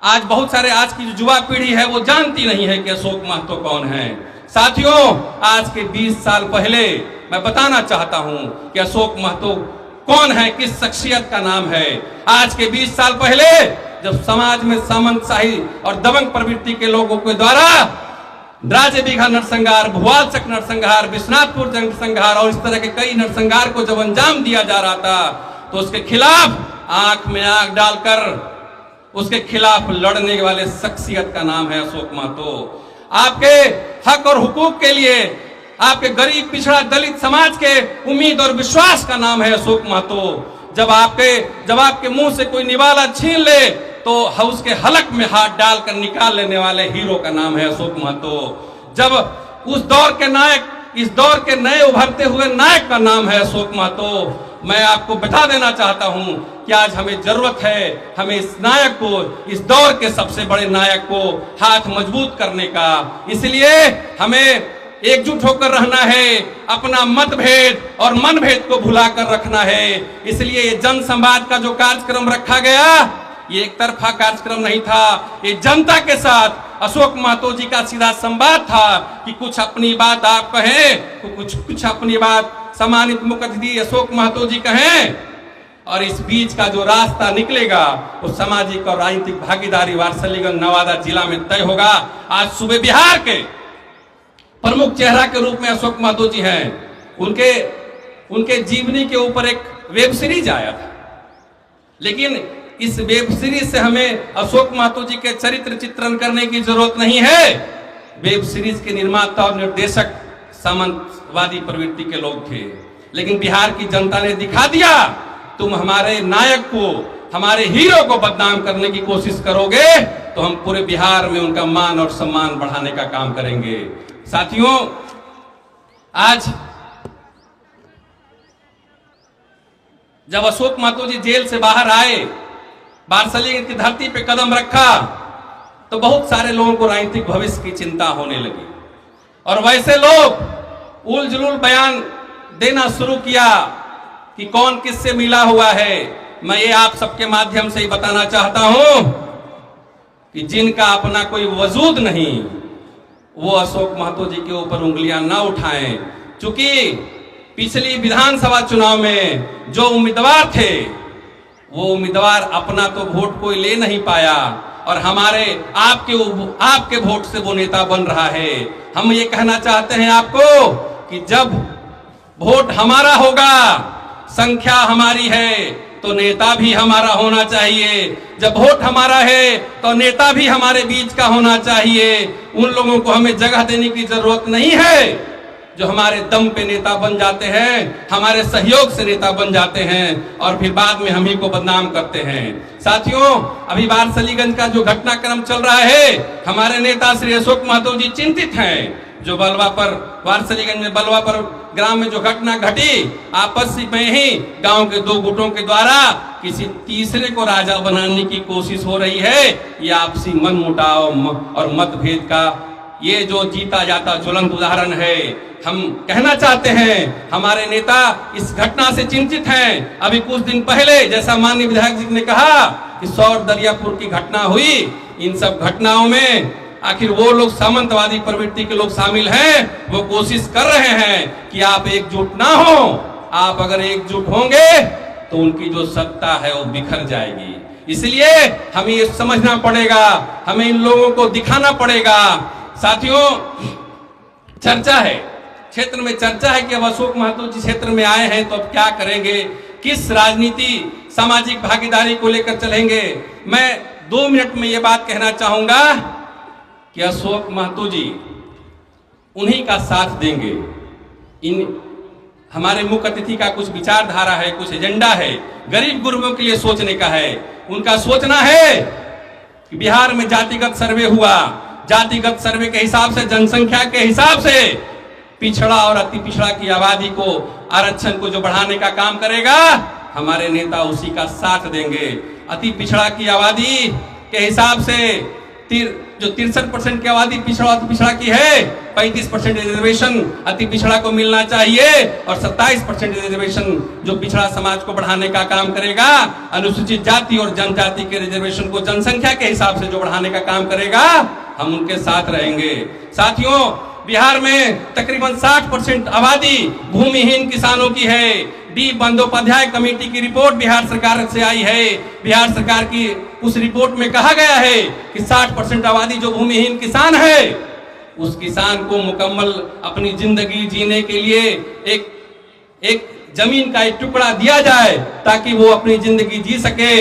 आज बहुत सारे आज की जो युवा पीढ़ी है वो जानती नहीं है कि अशोक महतो कौन है। साथियों, आज के 20 साल पहले मैं बताना चाहता हूं कि अशोक महतो कौन है, किस शख्सियत का नाम है। आज के 20 साल पहले जब समाज में सामंतशाही और दबंग प्रवृत्ति के लोगों के द्वारा राजबीघा नरसंहार, भुआल चक नरसंहार, विश्वनाथपुर नरसंहार और इस तरह के कई नरसंहार को जब अंजाम दिया जा रहा था तो उसके खिलाफ आंख में आंख डालकर उसके खिलाफ लड़ने वाले शख्सियत का नाम है अशोक महतो। आपके हक और हुकूक के लिए आपके गरीब पिछड़ा दलित समाज के उम्मीद और विश्वास का नाम है अशोक महतो। जब आपके मुंह से कोई निवाला छीन ले तो उसके हलक में हाथ डालकर निकाल लेने वाले हीरो का नाम है अशोक महतो। जब उस दौर के नायक, इस दौर के नए उभरते हुए नायक का नाम है अशोक महतो। मैं आपको बता देना चाहता हूं कि आज हमें जरूरत है, हमें इस नायक को, इस दौर के सबसे बड़े नायक को हाथ मजबूत करने का। इसलिए हमें एकजुट होकर रहना है, अपना मतभेद और मनभेद को भुलाकर रखना है। इसलिए ये जन संवाद का जो कार्यक्रम रखा गया, ये एक तरफा कार्यक्रम नहीं था, ये जनता के साथ अशोक महतो जी का सीधा संवाद था कि कुछ अपनी बात आप कहें, कुछ अपनी बात सम्मानित मुख्य अतिथि अशोक महतो जी कहें, और इस बीच का जो रास्ता निकलेगा वो सामाजिक और राजनीतिक भागीदारी वारसलीगंज नवादा जिला में तय होगा। आज सुबह बिहार के प्रमुख चेहरा के रूप में अशोक महतो जी हैं। उनके जीवनी के ऊपर एक वेब सीरीज आया था, लेकिन इस वेब सीरीज से हमें अशोक महतो जी के चरित्र चित्रण करने की जरूरत नहीं है। वेब सीरीज के निर्माता और निर्देशक सामंतवादी प्रवृत्ति के लोग थे, लेकिन बिहार की जनता ने दिखा दिया, तुम हमारे नायक को, हमारे हीरो को बदनाम करने की कोशिश करोगे तो हम पूरे बिहार में उनका मान और सम्मान बढ़ाने का काम करेंगे। साथियों, आज जब अशोक महतो जी जेल से बाहर आए, वारसलीगंज की धरती पे कदम रखा, तो बहुत सारे लोगों को राजनीतिक भविष्य की चिंता होने लगी और वैसे लोग उल जुलूल बयान देना शुरू किया कि कौन किससे मिला हुआ है। मैं ये आप सबके माध्यम से ही बताना चाहता हूं कि जिनका अपना कोई वजूद नहीं वो अशोक महतो जी के ऊपर उंगलियां ना उठाएं, क्योंकि पिछली विधानसभा चुनाव में जो उम्मीदवार थे वो उम्मीदवार अपना तो वोट कोई ले नहीं पाया और हमारे आपके वोट से वो नेता बन रहा है। हम ये कहना चाहते हैं आपको कि जब वोट हमारा होगा, संख्या हमारी है, तो नेता भी हमारा होना चाहिए। जब वोट हमारा है तो नेता भी हमारे बीच का होना चाहिए। उन लोगों को हमें जगह देने की जरूरत नहीं है जो हमारे दम पे नेता बन जाते हैं, हमारे सहयोग से नेता बन जाते हैं और फिर बाद में हम ही को बदनाम करते हैं। साथियों, अभी वारसलीगंज का जो घटनाक्रम चल रहा है, हमारे नेता श्री अशोक महतो जी चिंतित हैं। जो बलवा पर, वारसलीगंज में बलवा पर ग्राम में जो घटना घटी, आपस में ही गांव के दो गुटों के द्वारा किसी तीसरे को राजा बनाने की कोशिश हो रही है। ये आपसी मनमुटाव और मतभेद का ये जो जीता जाता ज्वलंत उदाहरण है। हम कहना चाहते हैं, हमारे नेता इस घटना से चिंतित हैं। अभी कुछ दिन पहले जैसा माननीय विधायक जी ने कहा कि सौर दरियापुर की घटना हुई, इन सब घटनाओं में आखिर वो लोग सामंतवादी प्रवृत्ति के लोग शामिल हैं। वो कोशिश कर रहे हैं कि आप एकजुट ना हो। आप अगर एकजुट होंगे तो उनकी जो सत्ता है वो बिखर जाएगी। इसलिए हमें ये समझना पड़ेगा, हमें इन लोगों को दिखाना पड़ेगा। साथियों, चर्चा है, क्षेत्र में चर्चा है कि अब अशोक महतो जी क्षेत्र में आए हैं तो अब क्या करेंगे, किस राजनीति सामाजिक भागीदारी को लेकर चलेंगे। मैं 2 मिनट में ये बात कहना चाहूंगा कि अशोक महतो जी उन्हीं का साथ देंगे। इन हमारे मुख्य अतिथि का कुछ विचारधारा है, कुछ एजेंडा है, गरीब गुरबों के लिए सोचने का है। उनका सोचना है कि बिहार में जातिगत सर्वे हुआ, जातिगत सर्वे के हिसाब से, जनसंख्या के हिसाब से पिछड़ा और अति पिछड़ा की आबादी को, आरक्षण को जो बढ़ाने का काम करेगा, हमारे नेता उसी का साथ देंगे। अति पिछड़ा की आबादी के हिसाब से जो 63% की आबादी पिछड़ा की है, 35% रिजर्वेशन अति पिछड़ा को मिलना चाहिए और 27% रिजर्वेशन जो पिछड़ा समाज को बढ़ाने का काम करेगा, अनुसूचित जाति और जनजाति के रिजर्वेशन को जनसंख्या के हिसाब से जो बढ़ाने का काम करेगा, हम उनके साथ रहेंगे। साथियों, बिहार में तकरीबन 60% आबादी भूमिहीन किसानों की है। डी बंदोपाध्याय कमेटी की रिपोर्ट बिहार सरकार से आई है। बिहार सरकार की उस रिपोर्ट में कहा गया है कि 60% आबादी जो भूमिहीन किसान है, उस किसान को मुकम्मल अपनी जिंदगी जीने के लिए एक जमीन का एक टुकड़ा दिया जाए ताकि वो अपनी जिंदगी जी सके।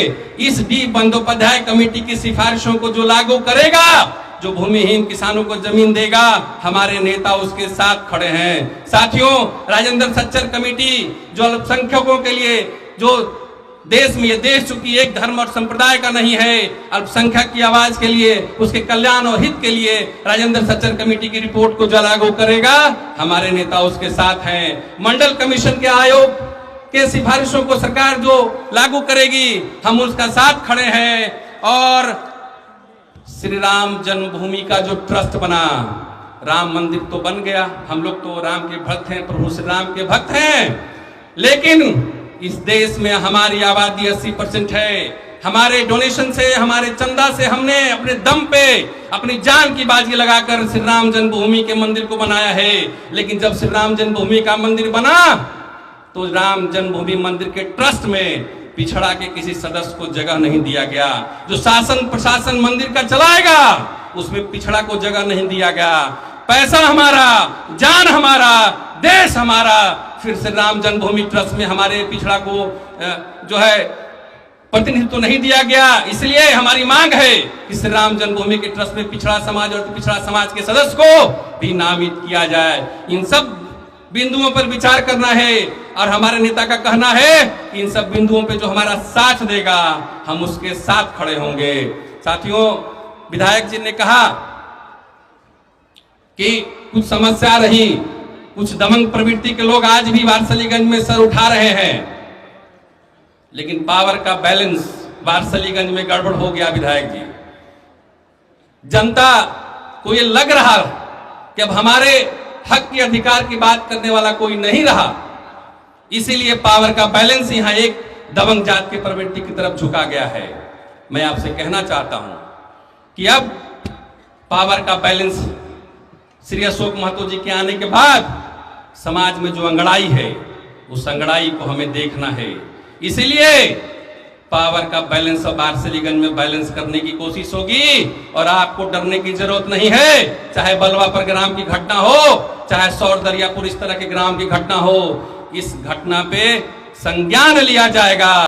इस डी बंदोपाध्याय कमेटी की सिफारिशों को जो लागू करेगा, जो भूमिहीन किसानों को जमीन देगा, हमारे नेता उसके साथ खड़े हैं। साथियों, राजेंद्र सच्चर कमेटी जो अल्पसंख्यकों के लिए, जो देश में, ये देश चूंकि एक धर्म और संप्रदाय का नहीं है, अल्पसंख्यक की आवाज के लिए, उसके कल्याण और हित के लिए राजेंद्र सच्चर कमेटी की रिपोर्ट को जो लागू करेगा, हमारे नेता उसके साथ हैं। मंडल कमीशन के आयोग के सिफारिशों को सरकार जो लागू करेगी, हम उसका साथ खड़े हैं। और श्री राम जन्मभूमि का जो ट्रस्ट बना, राम मंदिर तो बन गया, हम लोग तो राम के भक्त हैं, प्रभु श्री राम के भक्त हैं, लेकिन इस देश में हमारी आबादी 80% है। हमारे डोनेशन से, हमारे चंदा से हमने अपने दम पे अपनी जान की बाजी लगाकर श्री राम जन्मभूमि के मंदिर को बनाया है। लेकिन जब श्री राम जन्मभूमि का मंदिर बना, तो राम जन्मभूमि मंदिर के ट्रस्ट में पिछड़ा के किसी सदस्य को जगह नहीं दिया गया। जो शासन प्रशासन मंदिर का चलाएगा, उसमें पिछड़ा को जगह नहीं दिया गया। पैसा हमारा, जान हमारा, देश हमारा, फिर से राम जन्मभूमि ट्रस्ट में हमारे पिछड़ा को जो है प्रतिनिधित्व नहीं दिया गया। इसलिए हमारी मांग है कि श्री राम जन्मभूमि के ट्रस्ट में पिछड़ा समाज और पिछड़ा समाज के सदस्य को भी नामित किया जाए। इन सब बिंदुओं पर विचार करना है और हमारे नेता का कहना है कि इन सब बिंदुओं पे जो हमारा साथ देगा, हम उसके साथ खड़े होंगे। साथियों, विधायक जी ने कहा कि कुछ समस्या रही, कुछ दमन प्रवृत्ति के लोग आज भी वारसलीगंज में सर उठा रहे हैं, लेकिन पावर का बैलेंस वारसलीगंज में गड़बड़ हो गया। विधायक जी, जनता को ये लग रहा कि अब हमारे हक के अधिकार की बात करने वाला कोई नहीं रहा, इसीलिए पावर का बैलेंस यहां एक दबंग जात के प्रवृत्ति की तरफ झुका गया है। मैं आपसे कहना चाहता हूं कि अब पावर का बैलेंस श्री अशोक महतो जी के आने के बाद समाज में जो अंगड़ाई है, उस अंगड़ाई को हमें देखना है। इसलिए पावर का बैलेंस अब वारसलीगंज में बैलेंस करने की कोशिश होगी और आपको डरने की जरूरत नहीं है। चाहे बलवापर ग्राम की घटना हो, चाहे सौर दरियापुर इस तरह के ग्राम की घटना हो, इस घटना पे संज्ञान लिया जाएगा।